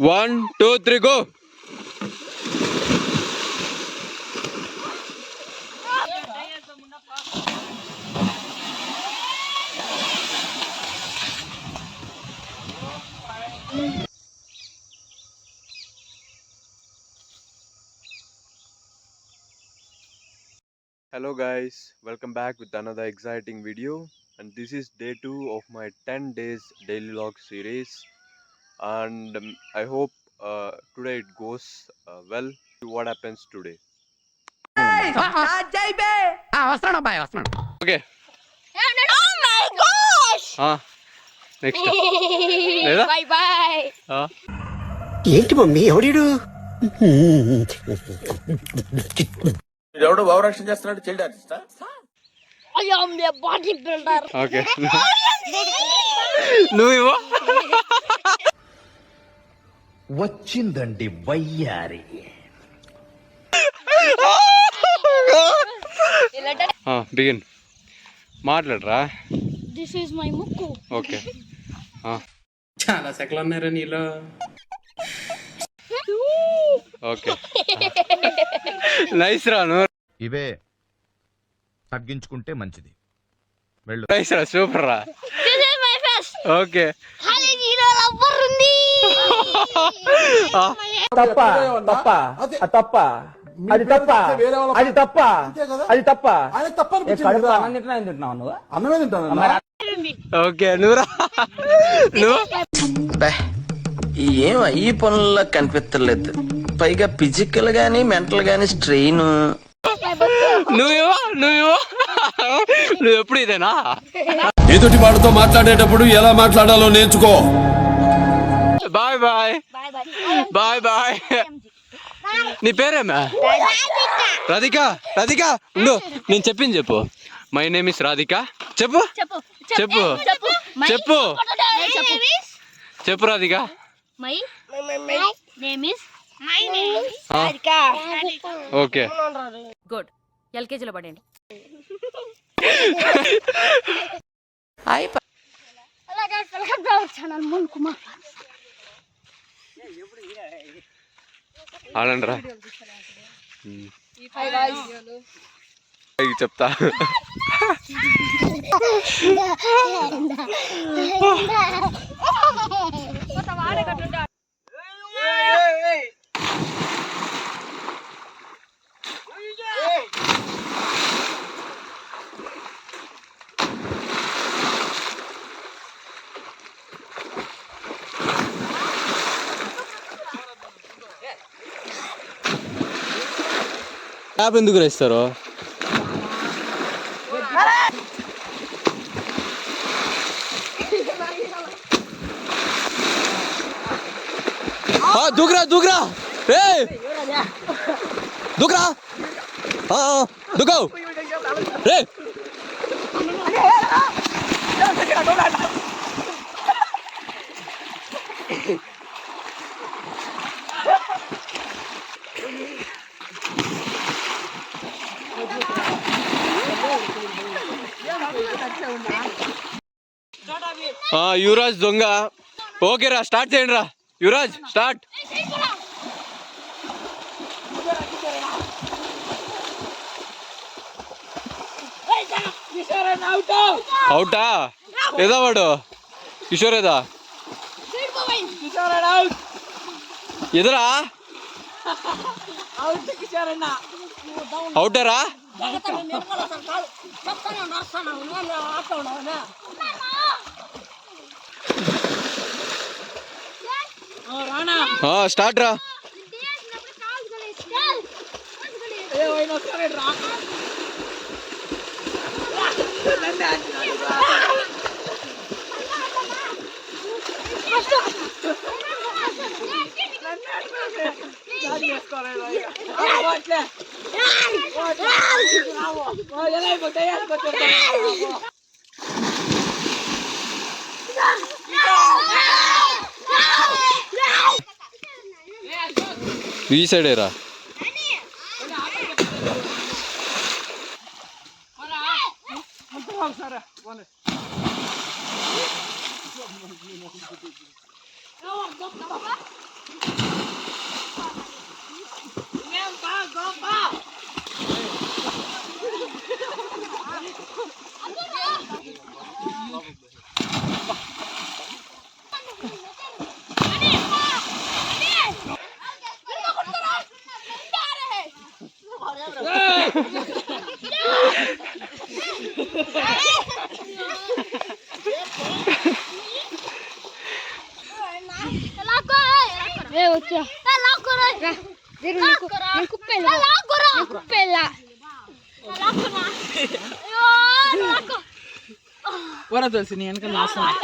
1, 2, 3, go. Hello guys, welcome back with another exciting video, and this is day 2 of my 10 days daily log series, and I hope today it goes well. What happens today? Okay. Oh my gosh! Next. Bye bye. ఏంటి mummy ఎవడు ఎవడో భావరక్షణ చేస్తున్నాడు child ఆర్టిస్టా I am the bodybuilder. Okay. నువ్వు వచ్చిందండి వయ్యారి begin మాట్లాడరా. This is my mukku. Okay. చాలా సెకలు ఉన్నారా నీలో. ఓకే. నైస్ రా. ఇవే తగ్గించుకుంటే మంచిది. వెళ్ళు. నైస్ రా, సూపర్ రా. This is my face. Okay. ఖాళీ జీరో రబ్బర్ ఉంది. తప్ప అది తప్ప అది తప్ప అది తప్ప ఆయన తప్ప తింటున్నావు నువ్వు అన్నమే తింటాను. ఓకే, నువ్వురా. నువ్వు ఏం ఈ పనుల్లో కనిపించలేదు. పైగా ఫిజికల్ గానీ మెంటల్ గానీ స్ట్రెయిన్. నువ్వు ఎప్పుడు ఇదేనా? ఎదుటి వాడితో మాట్లాడేటప్పుడు ఎలా మాట్లాడాలో నేర్చుకో. Bye bye bye bye. నీ పేరేమా? రాధిక. రాధిక ఉండు, నేను చెప్పింది చెప్పు. My name is Radhika. చెప్పు చెప్పు చెప్పు చెప్పు Radhika. My name is Radhika. Okay. Good. ఎల్కేజీలో పడండి. Welcome to our channel Mon Kumar. ఆడండి రా. చెప్తా. క్యాబ్ ఎందుకు వేస్తారు? దూకరా దూకరా దూకరా దూకవు రే. యువరాజ్ దొంగ. ఓకే రా, స్టార్ట్ చేయండి రా. యువరాజ్ స్టార్ట్. అవుటా? ఏదా వాడు? కిషోర్ ఏదా? ఎదురా అవుటారా? స్టార్ట్ రా. ఈ సైడే రా. వచ్చా కుప్పెళ్ళ పోరా తులసి నీ వెనక నాశనం.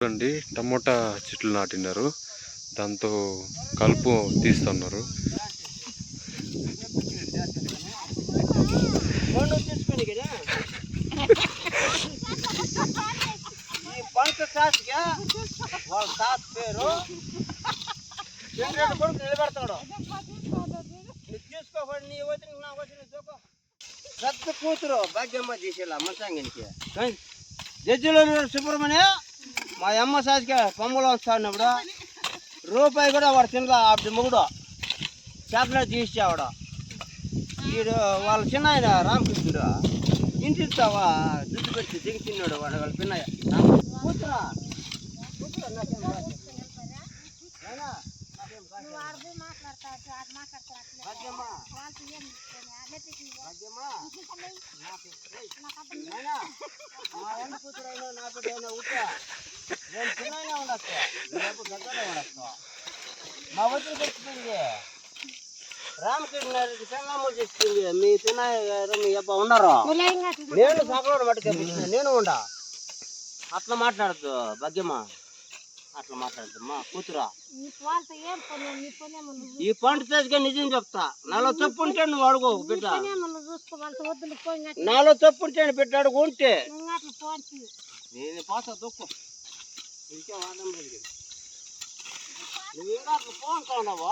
చూడండి టమోటా చెట్లు నాటినారు, దాంతో కలుపు తీస్తున్నారు. ఈ పంట తాతగా వాళ్ళ తాత పేరు కొడుకు నిలబెడతాడు. నువ్వు తీసుకోకండి, నీ వచ్చిన నా వచ్చిన చూకో. పెద్ద కూతురు భాగ్యమ్మ తీసేలా మంచాంగానికి జడ్జిలో సుబ్రహ్మణ్య మా అమ్మ సాధిక పొమ్మలో వస్తాడినప్పుడు రూపాయి కూడా వాడు తినలా. అప్పుడు మొగుడు చాక్లెట్ తీసేవాడు. వీడు వాళ్ళ చిన్న ఆయన రామకృష్ణుడు ఇంటిస్తావా దుడ్డు పెట్టి దిగి తిన్నాడు వాడు. వాళ్ళ పిన్నయ్య కూతురా మా ఎండ కూతురైనా నా బిడ్డ ఉట్టా నేను చిన్న ఉండొస్తా, రేపు గద్దలో ఉండొస్తా. మా వదిలి పెట్టింది రామకృష్ణ రెడ్డి సంగమ్మ చేస్తుంది. మీ పిన్నయ్య గారు మీ అబ్బా ఉండరు. నేను సగలోడు మట్టుకు నేను ఉండా. అట్లా మాట్లాడద్దు భాగ్యమ్మ, అట్లా మాట్లాడద్దు మా కూతురా. ఈ పంట తెచ్చుగా నిజం చెప్తా. నాలో తప్పు ఉంటే నువ్వు అడుగు బిడ్డ, నాలో తప్పు ఉంటే బిడ్డ అడుగు ఉంటే నేను పోతా దొక్కు. ఇంకే వాదం జరిగింది. నువ్వు ఇంకా అట్లా పోనుకున్నావా?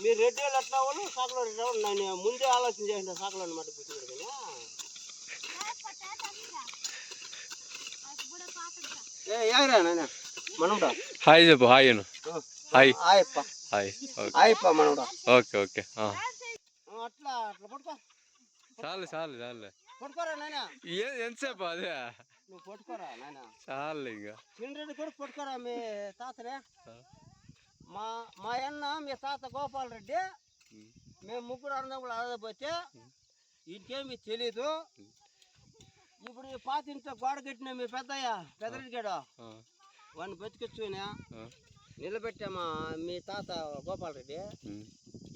మీరు రెడ్డి వాళ్ళు ఎట్లా వాళ్ళు సాకులో రెడ్డి వాళ్ళు నేను ముందే ఆలోచన చేసిన సాకులో మాట కూర్చున్నాడు కదా. ఏరా నాయన మనముడా హాయ్ చెప్పు. హాయ్ అను. హాయ్ ఆయప్ప హాయ్. ఆయప్ప మనముడా. Okay okay. అట్లా అట్లా పట్టుకో. చాలు చాలు చాలు. పట్టుకోరా నాయన. ఎంతసేపు అదే నువ్వు పట్టుకోరా నాయన. చాలు ఇంకా. చిన్నరెడ్డి కూడా పట్టుకోరా మీ తాతనే. మా మా అన్న మీ తాత గోపాల్ రెడ్డి మేము ముగ్గురు అన్నదమ్ములు అడగపోతే ఇంకేమి తెలీదు. ఇప్పుడు ఈ పాతింట్లో గోడ కట్టిన మీ పెద్దయ్య పెద్దరెడ్డి గాడు వాడిని బతికొచ్చునా నిలబెట్టామా మీ తాత గోపాల్ రెడ్డి.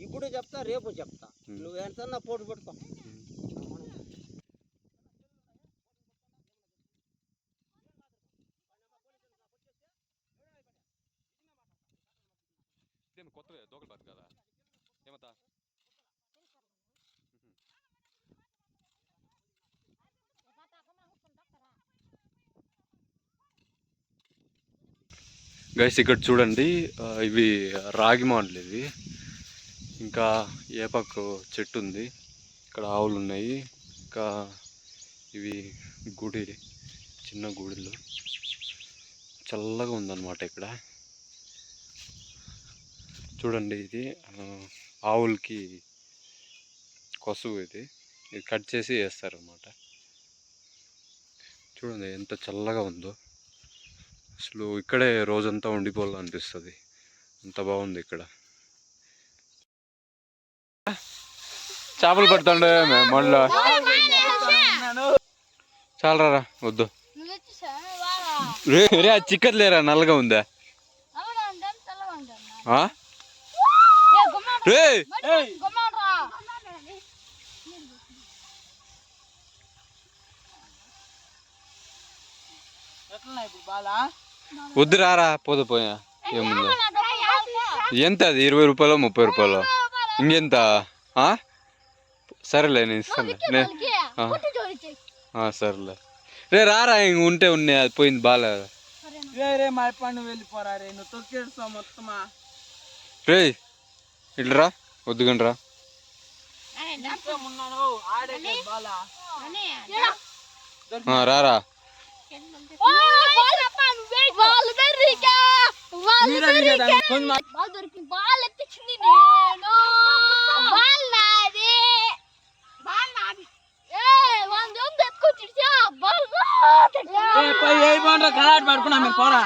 ఇప్పుడు చెప్తా రేపు చెప్తా. నువ్వు ఎంతన్నా పోటు పెట్టుకో. కొత్తగా దోకలు పారు కదా ఏమతా. గైస్ ఇక్కడ చూడండి, ఇవి రాగి మాండ్లు. ఇవి ఇంకా ఏపకు చెట్టు ఉంది, ఇక్కడ ఆవులు ఉన్నాయి. ఇంకా ఇవి గుడి, చిన్న గుడిలో చల్లగా ఉందన్నమాట. ఇక్కడ చూడండి, ఇది ఆవులకి కొసువు. ఇది కట్ చేసి వేస్తారన్నమాట. చూడండి ఎంత చల్లగా ఉందో. అసలు ఇక్కడే రోజంతా ఉండిపోవాలనిపిస్తుంది, అంత బాగుంది ఇక్కడ. చేపలు పడుతుండే మళ్ళా. చాలరా వద్దు రే. అది చిక్కది లేరా, నల్లగా ఉందా రే. వద్దు రారా, పోదు పోయా. ఏముంది ఎంత అది? 20 రూపాయలు 30 రూపాయలు ఇంకెంత? సరేలే నేను ఇస్తాను. సరేలే రే రారా. ఇంక ఉంటే ఉన్నాయి, అది పోయింది బాగాలేదు. మా పండు వెళ్ళిపోరా రే, నువ్వు తొక్కేస్తావు మొత్తమా. రే ఇట్లా రా, వద్దుకండి రా. రారా. బాల్ ఎత్తించింది నేను. పోయి ఏ బాగుంటారు కలాట్ పడుకున్నా మీరు పోరా